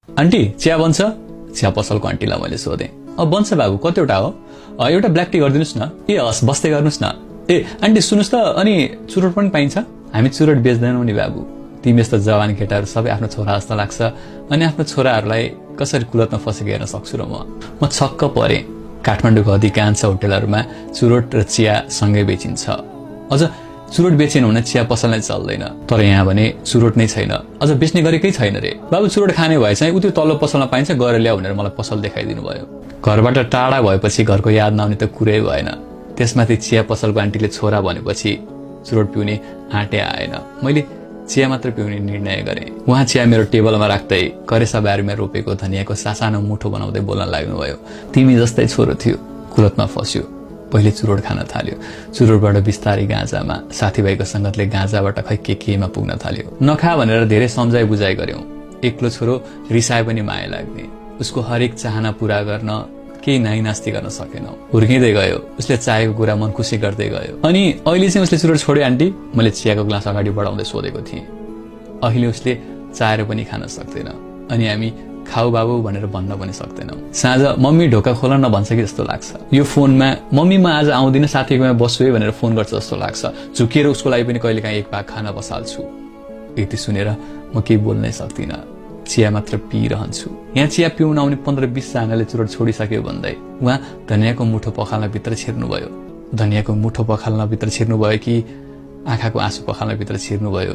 Aunty चिया बन्छ? चिया पसलको आन्टीलाई मैले सोधेँ। बन्छ बाबु, कतिवटा हो? एउटा ब्ल्याक टी गरिदिनुहोस् न। ए हस्, बस्दै गर्नुहोस् न। ए आन्टी सुन्नुहोस् त, अनि चुरोट पनि पाइन्छ? हामी चुरोट बेच्दैनौँ नि बाबु। तिमी यस्तो जवान केटाहरू सबै आफ्नो छोरा जस्तो लाग्छ, अनि आफ्नो छोराहरूलाई कसरी कुलतमा फसेको हेर्न सक्छु र म छक्क परेँ। काठमाडौँको अधिकांश होटलहरूमा चुरोट र चिया सँगै बेचिन्छ। अझ चुरोट बेचेन भने चिया पसल नै चल्दैन। तर यहाँ भने चुरोट नै छैन, अझ बेच्ने गरेकै छैन रे। बाबु चुरोट खाने भए चाहिँ उति तल्लो पसलमा पाइन्छ, गएर ल्याऊ भनेर मलाई पसल देखाइदिनु भयो। घरबाट टाढा भएपछि घरको याद नआउने त कुरै भएन। त्यसमाथि चिया पसलको आन्टीले छोरा भनेपछि चुरोट पिउने आँटे आएन। मैले चिया मात्र पिउने निर्णय गरेँ। उहाँ चिया मेरो टेबलमा राख्दै करेसा बारीमा रोपेको धनियाँको सासानो मुठो बनाउँदै बोल्न लाग्नुभयो। तिमी जस्तै छोरो थियो, कुलतमा फस्यो, पहिले चुरोट खान थाल्यो। चुरोटबाट बिस्तारै गाँजामा, साथीभाइको संगतले गाँजाबाट खै केमा पुग्न थाल्यो। नखा भनेर धेरै सम्झाइ बुझाइ गर्यौं। एक्लो छोरो रिसाए पनि माया लाग्ने। उसको हरेक चाहना पूरा गर्न केही नाइनास्ती गर्न सकेनौ। हुर्किँदै गयो, उसले चाहेको कुरा मन खुसी गर्दै गयो। अनि अहिले चाहिँ उसले चुरोट छोड्यो आन्टी? मैले चियाको ग्लास अगाडि बढाउँदै सोधेको थिएँ। अहिले उसले चाहेर पनि खान सक्दैन, अनि हामी खाऊ बाबु भनेर भन्न पनि सक्दैनौँ। साँझ मम्मी ढोका खोल न भन्छ कि जस्तो लाग्छ। यो फोनमा मम्मी म आज आउँदिन, साथीकोमा बस्छु है भनेर फोन गर्छ जस्तो लाग्छ। झुकिएर उसको लागि पनि कहिलेकाहीँ एक भाग खाना बसाल्छु। यति सुनेर म केही बोल्नै सक्दिनँ, चिया मात्र पिइरहन्छु। यहाँ चिया पिउन आउने 15-20 जनाले चुरोट छोडिसक्यो भन्दै उहाँ धनियाँको मुठो पखाल्न भित्र छिर्नुभयो। धनियाँको मुठो पखाल्न भित्र छिर्नुभयो कि आँखाको आँसु पखाल्न भित्र छिर्नुभयो